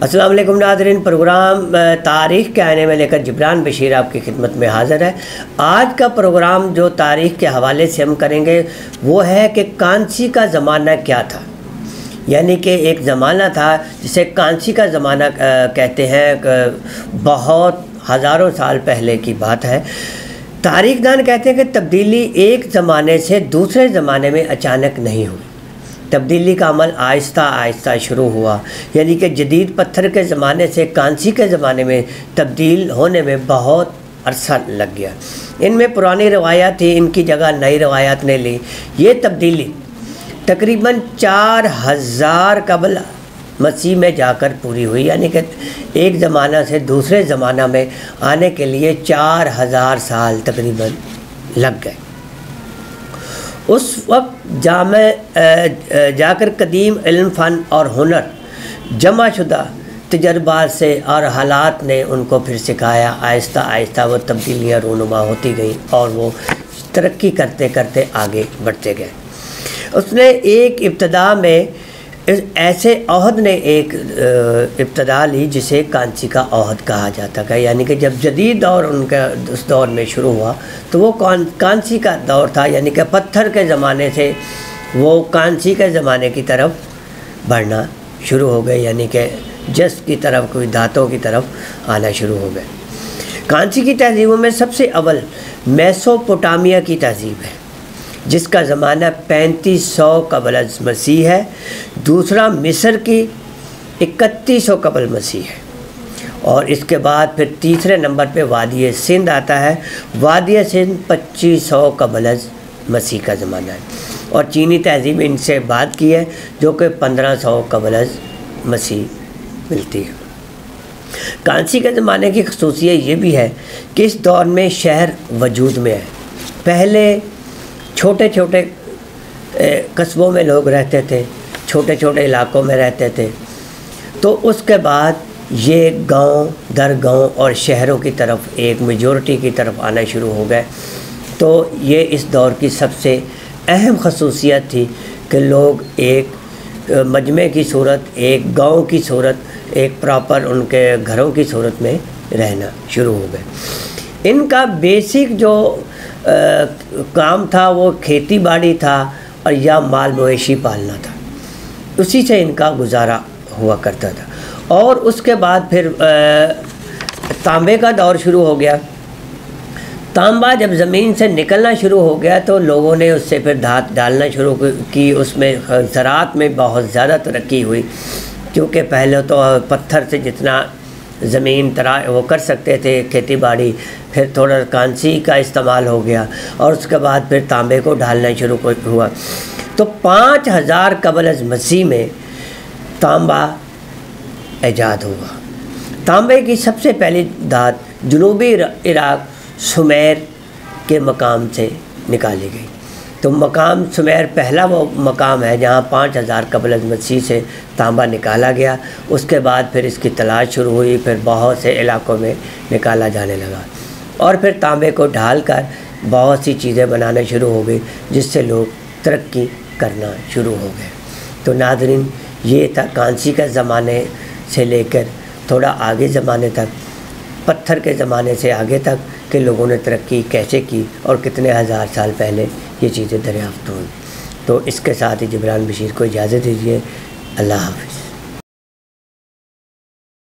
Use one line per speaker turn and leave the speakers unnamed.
अस्सलाम वालेकुम नाज़रीन, प्रोग्राम तारीख़ के आईने में लेकर जिब्रान बशीर आपकी खिदमत में हाज़िर है। आज का प्रोग्राम जो तारीख़ के हवाले से हम करेंगे वो है कि कांसी का ज़माना क्या था। यानी कि एक ज़माना था जिसे कांसी का ज़माना कहते हैं। बहुत हज़ारों साल पहले की बात है। तारीख़दान कहते हैं कि तब्दीली एक ज़माने से दूसरे ज़माने में अचानक नहीं हुई। तब्दीली का अमल आहिस्ता आहिस्ता शुरू हुआ। यानी कि जदीद पत्थर के ज़माने से कांसी के ज़माने में तब्दील होने में बहुत अरसा लग गया। इनमें पुरानी रवायात थी, इनकी जगह नई रवायात ने ली। ये तब्दीली तकरीबन 4000 कबल मसीह में जाकर पूरी हुई। यानी कि एक ज़माना से दूसरे ज़माना में आने के लिए 4000 साल तकरीबन लग गए। उस वक्त जाकर कदीम इल्म फ़न और हुनर जमा शुदा तजर्बात से और हालात ने उनको फिर सिखाया। आहिस्ता आहिस्ता वो तब्दीलियाँ रूनुमा होती गई और वो तरक्की करते करते आगे बढ़ते गए। उसने एक इब्तदा में ऐसे ओहद ने एक इब्तदा ली जिसे कांसी का ओहद कहा जाता है। यानी कि जब जदीद दौर उनका उस दौर में शुरू हुआ तो वो कांसी का दौर था। यानी कि पत्थर के ज़माने से वो कांसी के ज़माने की तरफ बढ़ना शुरू हो गए। यानी कि जस की तरफ, कोई धातों की तरफ आना शुरू हो गए। कांसी की तहज़ीबों में सबसे अव्वल मेसोपोटामिया की तहज़ीब है जिसका ज़माना 3500 कबल मसीह है। दूसरा मिस्र की 3100 कबल मसीह है। और इसके बाद फिर तीसरे नंबर पे वादी सिंध आता है। वादी सिंध 2500 कबल मसीह का ज़माना है। और चीनी तहज़ीब इनसे बात की है जो कि 1500 कबल मसीह मिलती है। कांसी के ज़माने की ख़ुसूसियत ये भी है कि इस दौर में शहर वजूद में है। पहले छोटे छोटे कस्बों में लोग रहते थे, छोटे छोटे इलाकों में रहते थे। तो उसके बाद ये गांव दर गांव और शहरों की तरफ एक मेजॉरिटी की तरफ आना शुरू हो गए। तो ये इस दौर की सबसे अहम खसूसियत थी कि लोग एक मजमे की सूरत, एक गांव की सूरत, एक प्रॉपर उनके घरों की सूरत में रहना शुरू हो गए। इनका बेसिक जो काम था वो खेती बाड़ी था और या माल मवेशी पालना था। उसी से इनका गुजारा हुआ करता था। और उसके बाद फिर तांबे का दौर शुरू हो गया। तांबा जब ज़मीन से निकलना शुरू हो गया तो लोगों ने उससे फिर धात डालना शुरू की। उसमें ज़राअत में बहुत ज़्यादा तरक्की हुई क्योंकि पहले तो पत्थर से जितना ज़मीन वो कर सकते थे खेती बाड़ी, फिर थोड़ा कांसी का इस्तेमाल हो गया और उसके बाद फिर तांबे को ढालना शुरू हुआ। तो 5000 कबल मसीह में तांबा ईजाद हुआ। तांबे की सबसे पहली धात जनूबी इराक़ सुमेर के मकाम से निकाली गई। तो मकाम सुमेर पहला वो मकाम है जहाँ 5000 कबल मसीह से तांबा निकाला गया। उसके बाद फिर इसकी तलाश शुरू हुई, फिर बहुत से इलाकों में निकाला जाने लगा और फिर तांबे को ढालकर बहुत सी चीज़ें बनाना शुरू हो गई जिससे लोग तरक्की करना शुरू हो गए। तो नाज़रीन, ये था कांसी के ज़माने से लेकर थोड़ा आगे ज़माने तक, पत्थर के ज़माने से आगे तक कि लोगों ने तरक्की कैसे की और कितने हज़ार साल पहले ये चीज़ें दरियाफ़्त हुई। तो इसके साथ ही जिब्रान बशीर को इजाज़त दीजिए। अल्लाह हाफ़िज़।